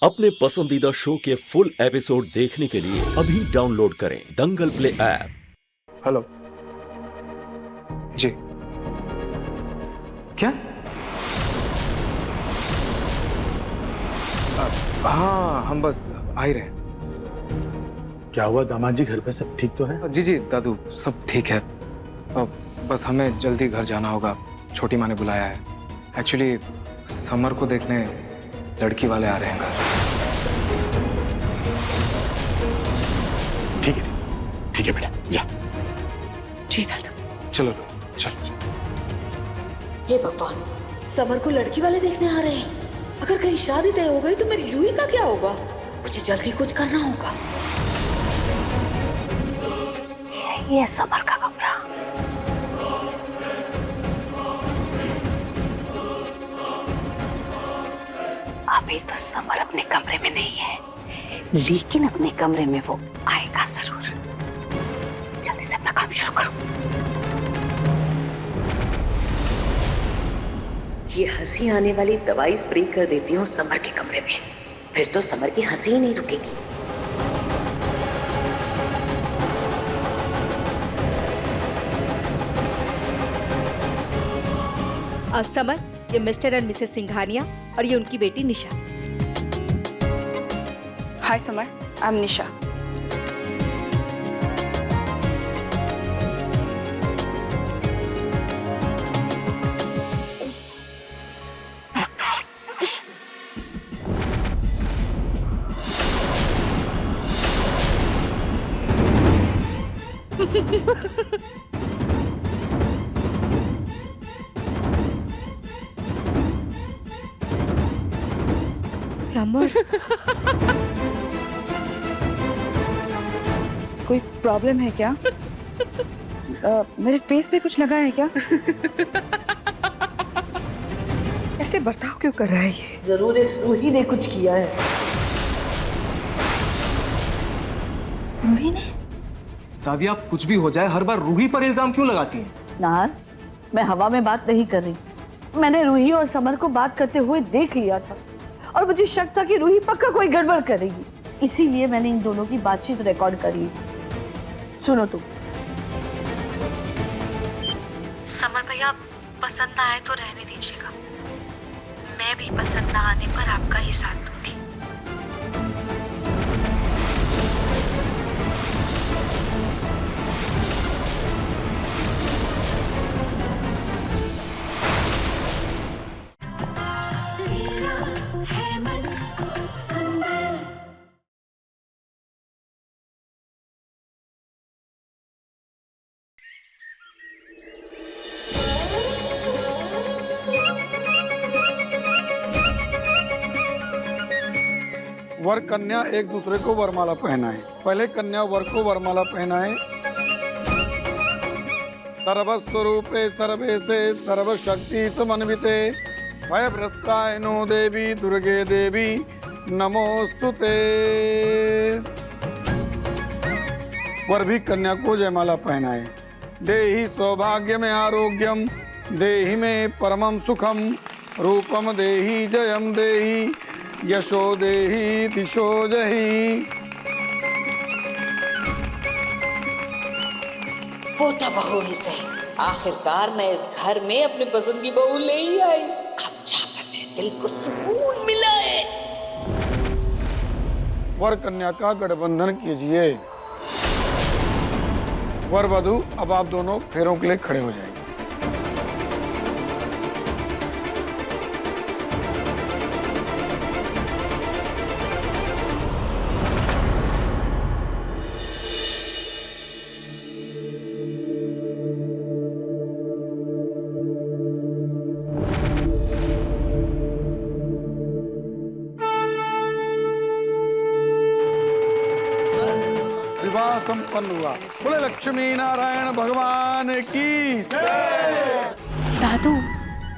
अपने पसंदीदा शो के फुल एपिसोड देखने के लिए अभी डाउनलोड करें दंगल प्ले ऐप। हेलो जी, क्या? हाँ, हम बस आ ही रहे हैं। क्या हुआ दामाद जी, घर पे सब ठीक तो है? जी दादू, सब ठीक है। बस हमें जल्दी घर जाना होगा, छोटी माँ ने बुलाया है। एक्चुअली समर को देखने लड़की वाले आ रहे हैं घर। ठीक है बेटा, जा। जी दादू। चलो चलो। हे भगवान, समर को लड़की वाले देखने आ रहे हैं। अगर कहीं शादी तय हो गई तो मेरी जूही का क्या होगा? मुझे जल्दी कुछ करना होगा। यही है समर का कमरा। अभी तो समर अपने कमरे में नहीं है, लेकिन अपने कमरे में वो आएगा जरूर। जल्दी से अपना काम शुरू करो। ये हंसी आने वाली दवाई स्प्रे कर देती हूँ समर के कमरे में, फिर तो समर की हंसी ही नहीं रुकेगी। और समर, ये मिस्टर एंड मिसेस सिंघानिया और ये उनकी बेटी Nisha. Hi Samar, I am Nisha. Samar, कोई प्रॉब्लम है क्या? मेरे फेस पे कुछ लगा है क्या? ऐसे बर्ताव क्यों कर रहा है ये? जरूर इस रूही ने कुछ किया है। रूही ने? दादी, आप कुछ भी हो जाए हर बार रूही पर इल्जाम क्यों लगाती हैं? नाहर, मैं हवा में बात नहीं कर रही। मैंने रूही और समर को बात करते हुए देख लिया था और मुझे शक था कि रूही पक्का कोई गड़बड़ करेगी, इसीलिए मैंने इन दोनों की बातचीत रिकॉर्ड करी। सुनो तुम। समर भैया, पसंद ना आए तो रहने दीजिएगा। मैं भी पसंद ना आने पर आपका ही साथ दूंगी। वर कन्या एक दूसरे को वरमाला पहनाए। पहले कन्या वर को वरमाला पहनाए। सर्वस्वरूपे सर्वेशे सर्वशक्ति समन्विते भयभ्रष्टाय नो देवी दुर्गे देवी नमोस्तुते। वर भी कन्या को जयमाला पहनाए। देहि सौभाग्य में आरोग्यम, देहि में परमम सुखम, रूपम देहि जयम देहि, यशो देहि दिशो जहि। पोता बहू ही सही, आखिरकार मैं इस घर में अपनी पसंद की बहू ले ही आई। अब जाकर मेरे दिल को सुकून मिला है। वर कन्या का गठबंधन कीजिए। वर वधू, अब आप दोनों फेरों के लिए खड़े हो जाएंगे। विवाह संपन्न हुआ। बोले लक्ष्मी नारायण भगवान की जय। दादू,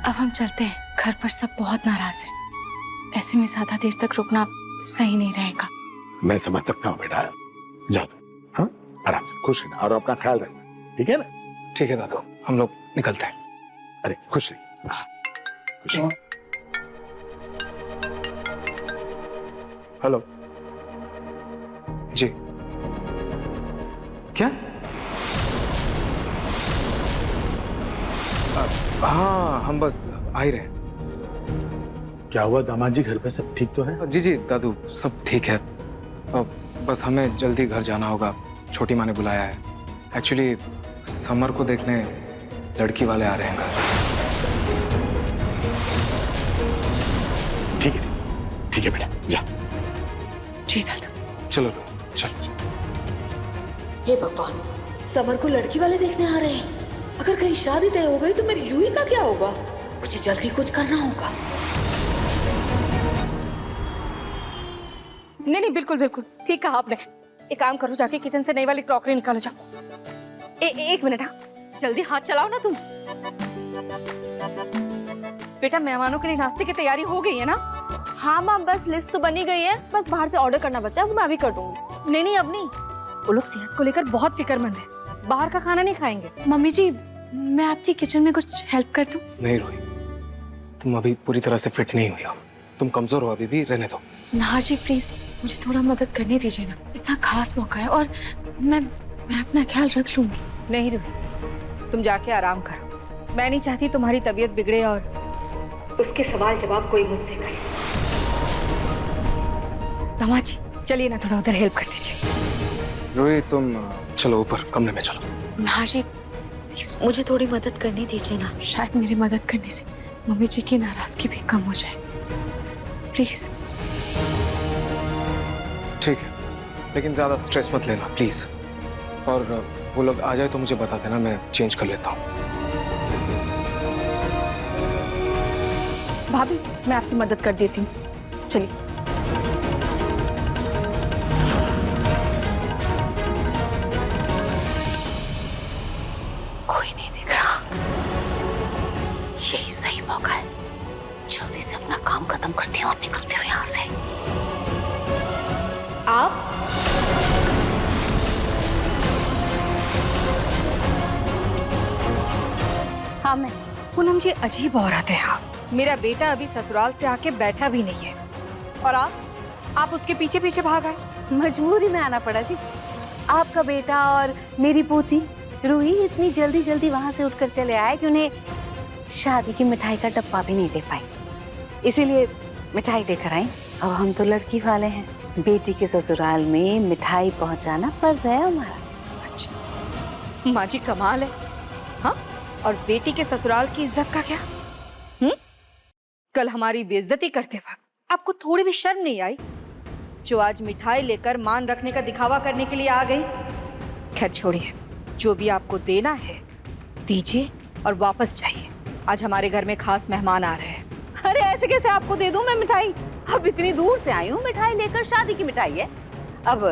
अब हम चलते हैं। घर पर सब बहुत नाराज हैं। ऐसे में ज्यादा देर तक रुकना सही नहीं रहेगा। मैं समझ सकता हूँ बेटा, जाओ तुम। हाँ, आराम से खुश रहना और अपना ख्याल रखना, ठीक है ना? ठीक है दादू, हम लोग निकलते हैं। अरे खुश रहिए, खुश रहिए। हेलो जी, क्या? हाँ, हम बस आ ही रहे हैं। क्या हुआ दामाद जी, घर पे सब ठीक तो है? जी जी दादू, सब ठीक है। बस हमें जल्दी घर जाना होगा, छोटी माँ ने बुलाया है। एक्चुअली समर को देखने लड़की वाले आ रहे हैं घर। ठीक है बेटा, जा। जी दादू। चलो चलो। हे भगवान, समर को लड़की वाले देखने आ रहे हैं। अगर कहीं शादी तय हो गई तो मेरी जूही का क्या होगा? मुझे जल्दी कुछ करना होगा। नहीं नहीं, बिल्कुल बिल्कुल ठीक कहा आपने। एक काम करो, जाके किचन से नई वाली क्रॉकरी निकालो जाओ। एक मिनट, हाँ जल्दी हाथ चलाओ ना तुम। बेटा, मेहमानों के लिए नाश्ते की तैयारी हो गई है ना? हाँ माँ, बस लिस्ट तो बनी गई है, बस बाहर से ऑर्डर करना बचा है, वो मैं अभी कर दूंगी। नहीं नहीं, अब नहीं। वो लोग सेहत को लेकर बहुत फिक्रमंद है, बाहर का खाना नहीं खाएंगे। मम्मी जी, मैं आपकी किचन में कुछ हेल्प कर दूं? नहीं रोही, तुम अभी पूरी तरह से फिट नहीं हुई हो, तुम कमजोर हो अभी भी, रहने दो। नाहर जी प्लीज, मुझे थोड़ा मदद करने दीजिए ना, इतना खास मौका है और मैं अपना ख्याल रख लूंगी। नहीं रोही, तुम जाके आराम करो। मैं नहीं चाहती तुम्हारी तबीयत बिगड़े और उसके सवाल जवाब कोई मुझसे करे। दामाद जी चलिए ना, थोड़ा उधर हेल्प कर दीजिए। रोही तुम चलो ऊपर कमरे में चलो। नाहर जी प्लीज, मुझे थोड़ी मदद करने दीजिए ना, शायद मेरी मदद करने से मम्मी जी की नाराजगी भी कम हो जाए, प्लीज। ठीक है, लेकिन ज्यादा स्ट्रेस मत लेना प्लीज। और वो लोग आ जाए तो मुझे बता देना, मैं चेंज कर लेता हूँ। भाभी, मैं आपकी मदद कर देती हूँ, चलिए। कोई नहीं दिख रहा, यही सही मौका है। जल्दी से अपना काम खत्म करती हूँ और निकलती हूँ यहाँ से। आप हाँ मैं। पूनम जी, अजीब औरत है आप। मेरा बेटा अभी ससुराल से आके बैठा भी नहीं है और आप उसके पीछे पीछे भाग आए। मजबूरी में आना पड़ा जी। आपका बेटा और मेरी पोती रूही इतनी जल्दी जल्दी वहां से उठकर चले आए कि उन्हें शादी की मिठाई का डब्बा भी नहीं दे पाई, इसीलिए मिठाई लेकर आई। अब हम तो लड़की वाले हैं, बेटी के ससुराल में मिठाई पहुंचाना फर्ज है हमारा। अच्छा माँ जी, कमाल है। हाँ, और बेटी के ससुराल की इज्जत का क्या? कल हमारी बेइज्जती करते वक्त आपको थोड़ी भी शर्म नहीं आई? जो आज मिठाई लेकर मान रखने का दिखावा करने के लिए आ गई। खैर छोड़िए, जो भी आपको देना है दीजिए और वापस जाइए। आज हमारे घर में खास मेहमान आ रहे हैं। अरे ऐसे कैसे आपको दे दूं मैं मिठाई? अब इतनी दूर से आई हूँ मिठाई लेकर, शादी की मिठाई है। अब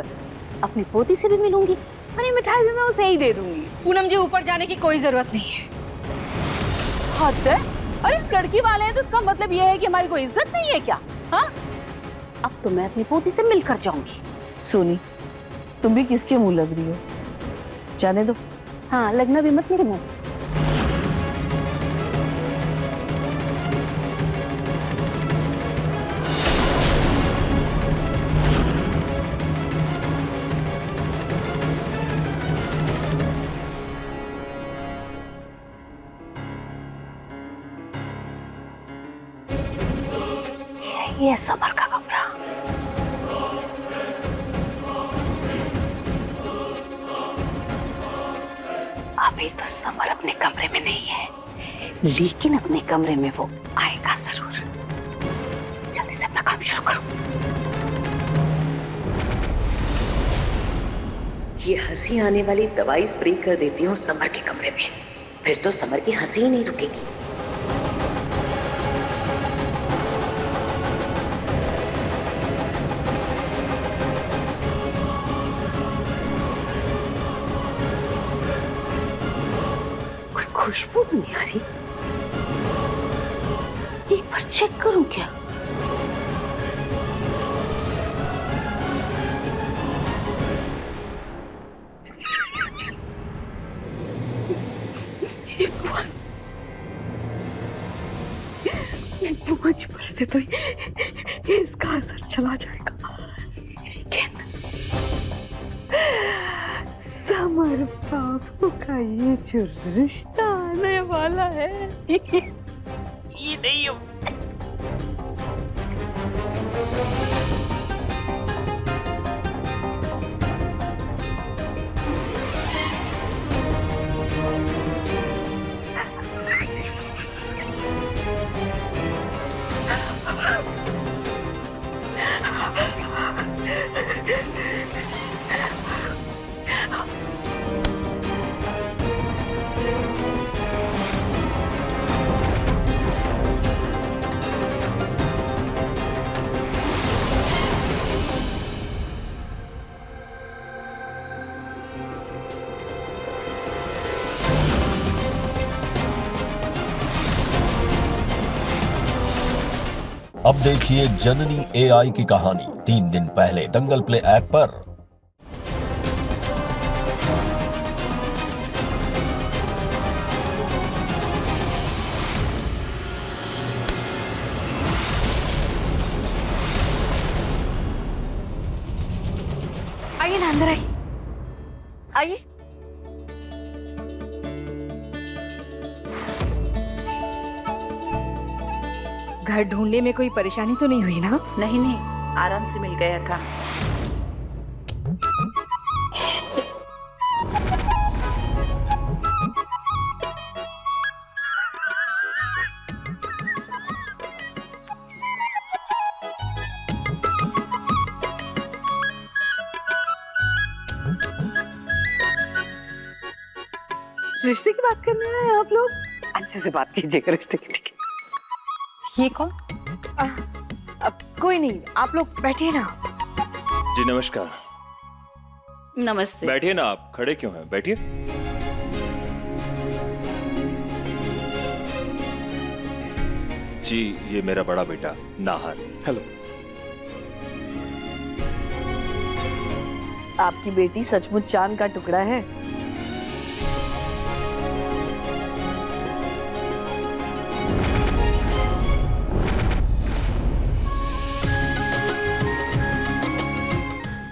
अपनी पोती से भी मिलूंगी, अरे मिठाई भी मैं उसे ही दे दूंगी। पूनम जी, ऊपर जाने की कोई जरूरत नहीं है। हद है। अरे लड़की वाले हैं तो उसका मतलब ये है कि हमारी कोई इज्जत नहीं है क्या? हाँ, अब तो मैं अपनी पोती से मिलकर जाऊंगी। सोनी, तुम भी किसके मुंह लग रही हो? जाने दो। हाँ, लगना भी मत मेरे मुंह। ये समर का कमरा। अभी तो समर अपने कमरे में नहीं है, लेकिन अपने कमरे में वो आएगा जरूर। जल्दी से अपना काम शुरू करो। ये हंसी आने वाली दवाई स्प्रे कर देती हूँ समर के कमरे में, फिर तो समर की हंसी ही नहीं रुकेगी। खुशबू तो नहीं आ रही, एक बार चेक करूं क्या? मुझ पर से तो इसका असर चला जाएगा। समर बाबू का ये जो रिश्ता आने वाला है ये नहीं हो। अब देखिए जननी एआई की कहानी 3 दिन पहले दंगल प्ले ऐप पर। आइए ना, अंदर आइए। आइए। घर ढूंढने में कोई परेशानी तो नहीं हुई ना? नहीं नहीं, आराम से मिल गया था। रिश्ते की बात करने आए आप लोग? अच्छे से बात कीजिएगा रिश्ते की। ठीक है। ये कौन? कोई नहीं, आप लोग बैठिए ना। जी नमस्कार। नमस्ते। बैठिए ना, आप खड़े क्यों हैं? बैठिए। जी ये मेरा बड़ा बेटा नाहर। हेलो। आपकी बेटी सचमुच चांद का टुकड़ा है।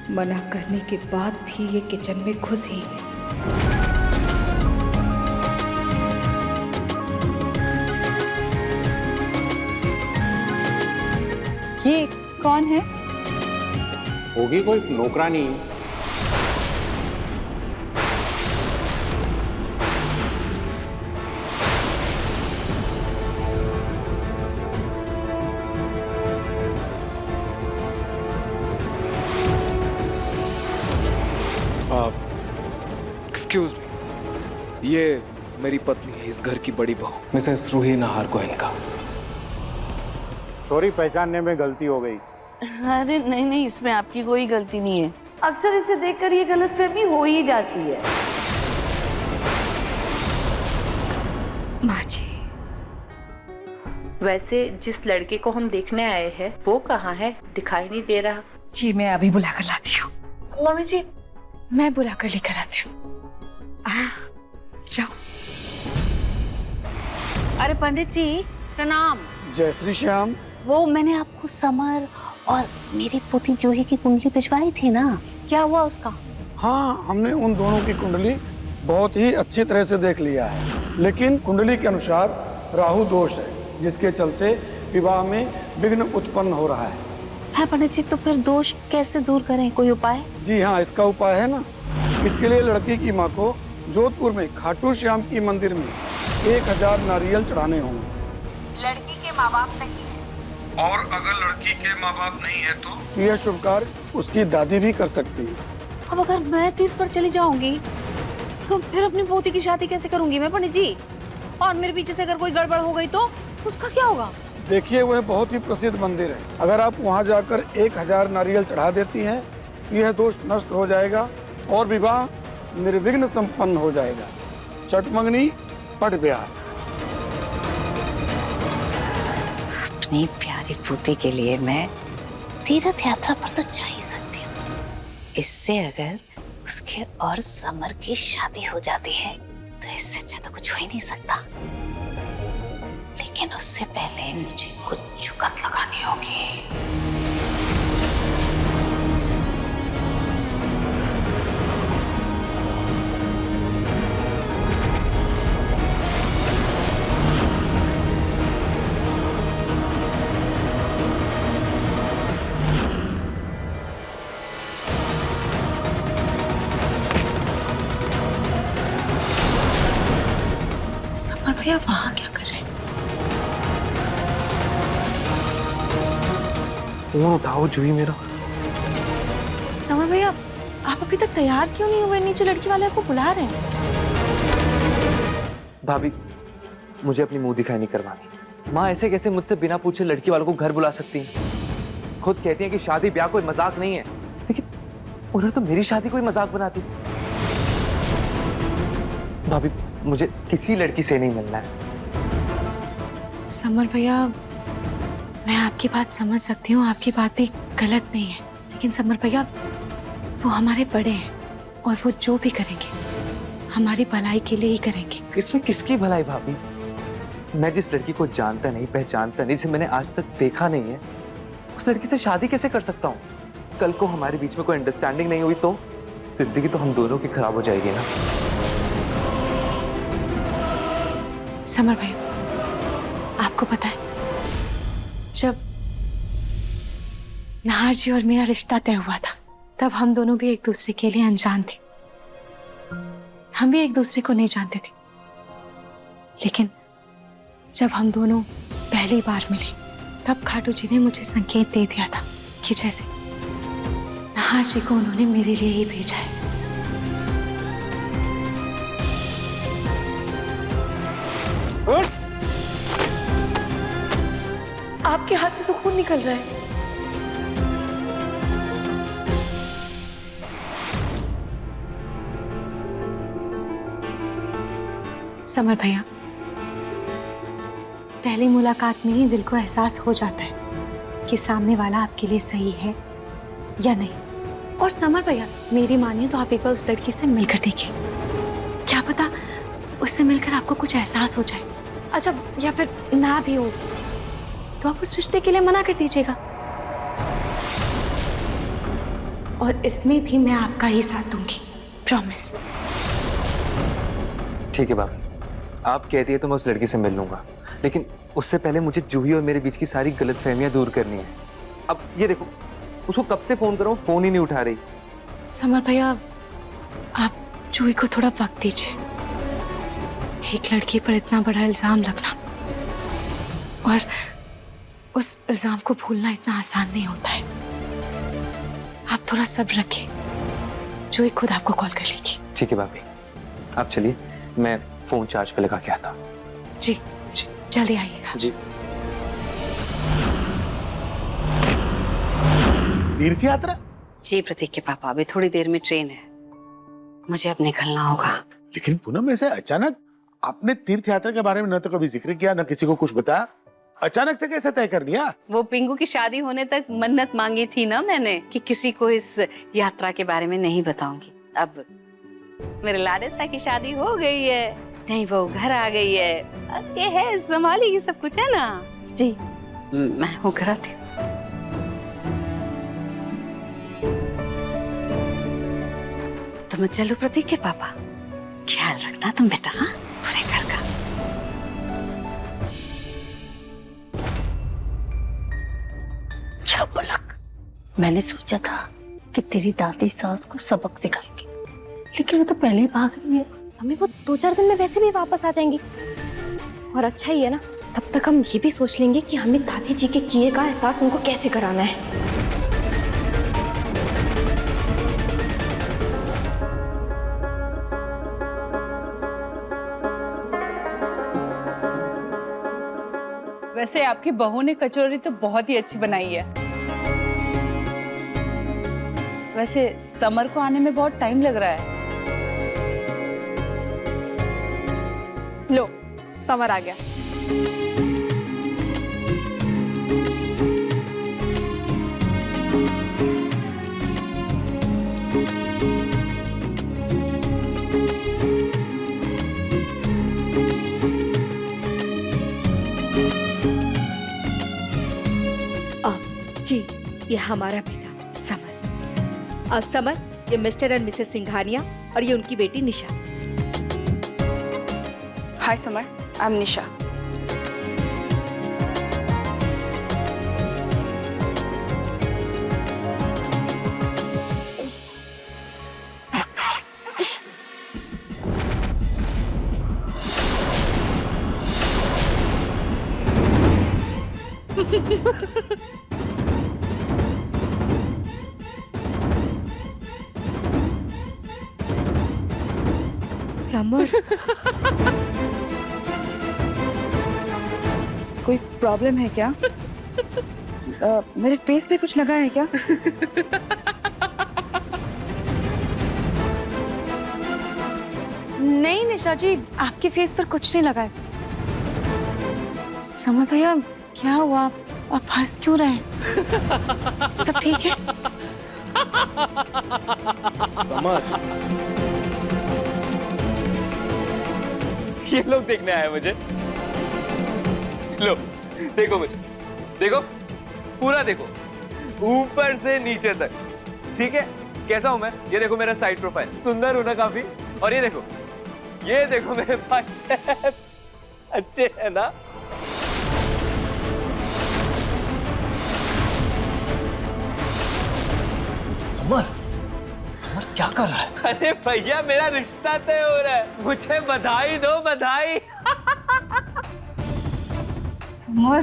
मना करने के बाद भी ये किचन में घुस ही गई। ये कौन है? होगी कोई नौकरानी। एक्सक्यूज मी, ये मेरी पत्नी है, इस घर की बड़ी बहू मिसेस रूही नाहर गोयल का। सॉरी, पहचानने में गलती हो गई। अरे नहीं नहीं, इसमें आपकी कोई गलती नहीं है। अक्सर इसे देखकर ये गलतफहमी हो ही जाती है। माँ जी, वैसे जिस लड़के को हम देखने आए हैं वो कहाँ है? दिखाई नहीं दे रहा। जी मैं अभी बुलाकर लाती हूँ। मम्मी जी, मैं बुलाकर लेकर आती हूँ। जाओ। अरे पंडित जी प्रणाम। जय श्री श्याम। वो मैंने आपको समर और मेरी पोती जूही की कुंडली भिजवाई थी ना, क्या हुआ उसका? हाँ, हमने उन दोनों की कुंडली बहुत ही अच्छी तरह से देख लिया है, लेकिन कुंडली के अनुसार राहु दोष है, जिसके चलते विवाह में विघ्न उत्पन्न हो रहा है। पंडित जी, तो फिर दोष कैसे दूर करें? कोई उपाय? जी हाँ, इसका उपाय है ना। इसके लिए लड़की की माँ को जोधपुर में खाटू श्याम की मंदिर में 1000 नारियल चढ़ाने होंगे। लड़की के माँ बाप नहीं है, और अगर लड़की के माँ बाप नहीं है तो यह शुभ कार्य उसकी दादी भी कर सकती है। अब अगर मैं तीर्थ पर चली जाऊंगी तो फिर अपनी पोती की शादी कैसे करूंगी मैं पंडित जी? और मेरे पीछे से अगर कोई गड़बड़ हो गई तो उसका क्या होगा? देखिए, वह बहुत ही प्रसिद्ध मंदिर है। अगर आप वहाँ जाकर 1000 नारियल चढ़ा देती हैं, यह दोष नष्ट हो जाएगा और विवाह निर्विघ्न संपन्न हो जाएगा। चट मंगनी पट ब्याह। अपनी प्यारी पोती के लिए मैं तीर्थ यात्रा पर तो जा ही सकती हूँ। इससे अगर उसके और समर की शादी हो जाती है तो इससे अच्छा तो कुछ हो ही नहीं सकता। लेकिन उससे पहले मुझे कुछ जुगत लगानी होगी। भैया वहां क्या कर रहे हैं? फोन उठाओ जूही मेरा। समर भैया आप अभी तक तैयार क्यों नहीं हुए? नीचे लड़की वाले आपको बुला रहे हैं। भाभी मुझे अपनी मुंह दिखाई नहीं करवानी। माँ ऐसे कैसे मुझसे बिना पूछे लड़की वालों को घर बुला सकती हैं? खुद कहती हैं कि शादी ब्याह कोई मजाक नहीं है, लेकिन उन्होंने तो मेरी शादी कोई मजाक बना दी। भाभी मुझे किसी लड़की से नहीं मिलना है। समर भैया मैं आपकी बात समझ सकती हूँ, आपकी बात भी गलत नहीं है, लेकिन समर भैया वो हमारे बड़े हैं और वो जो भी करेंगे हमारी भलाई के लिए ही करेंगे। इसमें किसकी भलाई भाभी? मैं जिस लड़की को जानता नहीं, पहचानता नहीं, जिसे मैंने आज तक देखा नहीं है, उस लड़की से शादी कैसे कर सकता हूँ? कल को हमारे बीच में कोई अंडरस्टैंडिंग नहीं हुई तो जिंदगी तो हम दोनों की खराब हो जाएगी ना। समर भैया आपको पता है जब नाहर जी और मेरा रिश्ता तय हुआ था तब हम दोनों भी एक दूसरे के लिए अनजान थे। हम भी एक दूसरे को नहीं जानते थे, लेकिन जब हम दोनों पहली बार मिले तब खाटू जी ने मुझे संकेत दे दिया था कि जैसे नाहर जी को उन्होंने मेरे लिए ही भेजा है। आपके हाथ से तो खून निकल रहा है। समर भैया पहली मुलाकात में ही दिल को एहसास हो जाता है कि सामने वाला आपके लिए सही है या नहीं। और समर भैया मेरी मानिए तो आप एक बार उस लड़की से मिलकर देखिए, क्या पता उससे मिलकर आपको कुछ एहसास हो जाए। अच्छा या फिर ना भी हो तो आप उस रिश्ते के लिए मना कर दीजिएगा, और इसमें भी मैं आपका ही साथ दूंगी, प्रॉमिस। ठीक है भाभी, आप कहती है तो मैं उस लड़की से मिल लूंगा, लेकिन उससे पहले मुझे जूही और मेरे बीच की सारी गलतफहमियां दूर करनी है। अब ये देखो उसको कब से फोन कर रहा हूं, फोन ही नहीं उठा रही। समर भैया आप जूही को थोड़ा वक्त दीजिए। एक लड़की पर इतना बड़ा इल्जाम लगना और उस इल्जाम को भूलना इतना आसान नहीं होता है। आप थोड़ा सब्र रखिए, जूही खुद आपको कॉल कर लेगी। ठीक है भाभी, आप चलिए, मैं फोन चार्ज पे लगा के आता। जी जी जल्दी आइएगा। जी। तीर्थ यात्रा? जी प्रतीक के पापा अभी थोड़ी देर में ट्रेन है, मुझे अब निकलना होगा। लेकिन पूनम ऐसे अचानक आपने तीर्थ यात्रा के बारे में न तो कभी जिक्र किया न किसी को कुछ बताया, अचानक से कैसे तय कर लिया? वो पिंगू की शादी होने तक मन्नत मांगी थी ना मैंने कि किसी को इस यात्रा के बारे में नहीं बताऊंगी। अब मेरे लाडेसा की शादी हो गई है, नहीं वो घर आ गई है, अब ये है संभालेगी सब कुछ, है ना? जी मैं हूँ घर आती हूँ। तो मैं चलूं प्रतीक के पापा? ख्याल रखना तुम बेटा, हाँ पूरे घर का। क्या पलक, मैंने सोचा था कि तेरी दादी सास को सबक सिखाएंगी, लेकिन वो तो पहले ही भाग रही है। हमें वो 2-4 दिन में वैसे भी वापस आ जाएंगी, और अच्छा ही है ना, तब तक हम ये भी सोच लेंगे कि हमें दादी जी के किए का एहसास उनको कैसे कराना है। वैसे आपकी बहू ने कचौरी तो बहुत ही अच्छी बनाई है। वैसे समर को आने में बहुत टाइम लग रहा है। लो समर आ गया। जी ये हमारा बेटा समर, और समर ये मिस्टर एंड मिसेस सिंघानिया, और ये उनकी बेटी Nisha. Hi Samar, I am Nisha. Samar, कोई प्रॉब्लम है क्या? मेरे फेस पे कुछ लगा है क्या? नहीं निशा जी, आपके फेस पर कुछ नहीं लगा है। समर भैया क्या हुआ, आप हंस क्यों रहे हैं? सब ठीक है? समर, ये लोग देखने आए मुझे। लो देखो मुझे, देखो पूरा देखो, ऊपर से नीचे तक। ठीक है, कैसा हूं मैं? ये देखो मेरा साइड प्रोफाइल, सुंदर हूं ना काफी? और ये देखो मेरे बाइसेप्स अच्छे है ना? समर, समर क्या कर रहा है? अरे भैया मेरा रिश्ता तय हो रहा है, मुझे बधाई दो, बधाई। समर,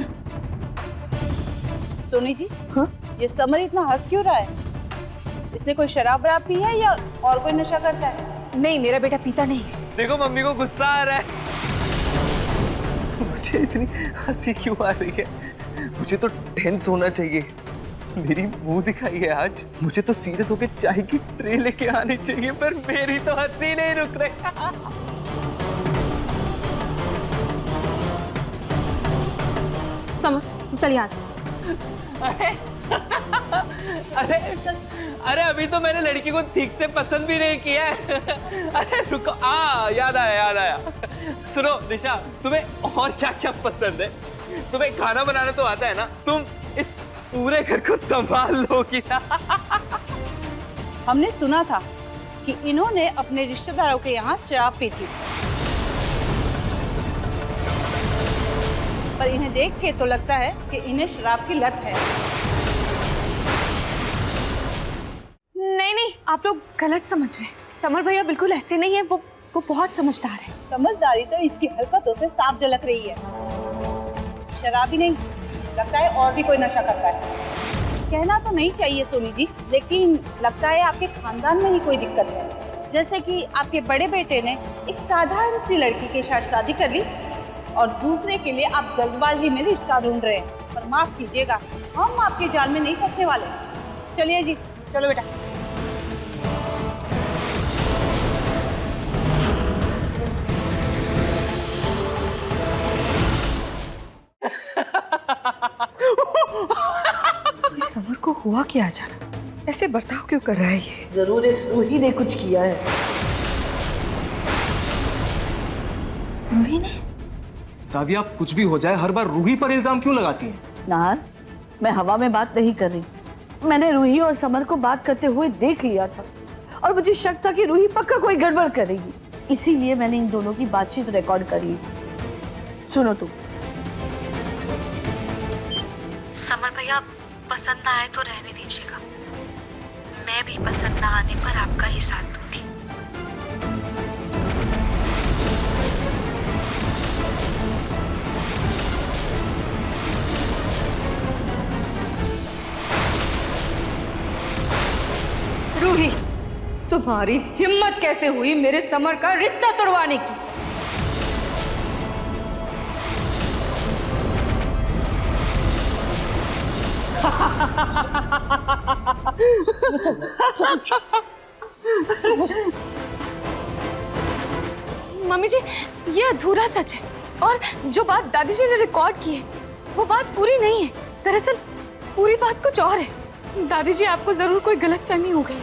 सोनी जी, हाँ? ये समर इतना हंस क्यों रहा है? इसने कोई शराब वराब पी है या और कोई नशा करता है? नहीं, मेरा बेटा पीता नहीं है। देखो मम्मी को गुस्सा आ रहा है। मुझे इतनी हंसी क्यों आ रही है? मुझे तो टेंस होना चाहिए। मेरी मुंह दिखाई है आज। मुझे तो सीरियस होकर चाय की ट्रे लेके आनी चाहिए, पर मेरी तो हंसी नहीं रुक रही। समर तू चल यहाँ से। अरे अरे अभी तो मैंने लड़की को ठीक से पसंद भी नहीं किया है। अरे रुको, याद आया। सुनो निशा, तुम्हें और क्या क्या पसंद है? तुम्हें खाना बनाना तो आता है ना? तुम इस पूरे घर को संभाल लोगी ना? हमने सुना था कि इन्होंने अपने रिश्तेदारों के यहाँ शराब पी थी, पर इन्हें देख के तो लगता है कि इन्हें शराब की लत है। नहीं, आप लोग गलत समझ रहे हैं। समर भैया बिल्कुल ऐसे नहीं है, वो बहुत समझदार है। समझदारी तो इसकी हरकतों से साफ झलक रही है। शराब ही नहीं, लगता है और भी कोई नशा करता है। कहना तो नहीं चाहिए सोनी जी, लेकिन लगता है आपके खानदान में ही कोई दिक्कत है। जैसे कि आपके बड़े बेटे ने एक साधारण सी लड़की के साथ शादी कर ली और दूसरे के लिए आप जल्दबाजी में रिश्ता ढूंढ रहे हैं। पर माफ कीजिएगा, हम आपके जाल में नहीं फंसने वाले। चलिए जी, चलो बेटा। समर को हुआ क्या अचानक? ऐसे बर्ताव क्यों कर रहा है ये? जरूर इस रूही ने कुछ किया है। रूही ने? दादी आप कुछ भी हो जाए, हर बार रूही पर इल्जाम क्यों लगाती हैं? नाहर, मैं हवा में बात नहीं कर रही। मैंने रूही और समर को बात करते हुए देख लिया था और मुझे शक था कि रूही पक्का कोई गड़बड़ करेगी, इसीलिए मैंने इन दोनों की बातचीत रिकॉर्ड करी। सुनो तुम। समर भैया पसंद ना आए तो रहने दीजिएगा, मैं भी पसंद ना आने पर आपका ही साथ दूंगी। रूही, तुम्हारी हिम्मत कैसे हुई मेरे समर का रिश्ता तोड़वाने की? मम्मी जी, ये अधूरा सच है और जो बात दादी जी ने रिकॉर्ड की है वो बात पूरी नहीं है। दरअसल पूरी बात कुछ और है। दादी जी, आपको जरूर कोई गलतफहमी हो गई।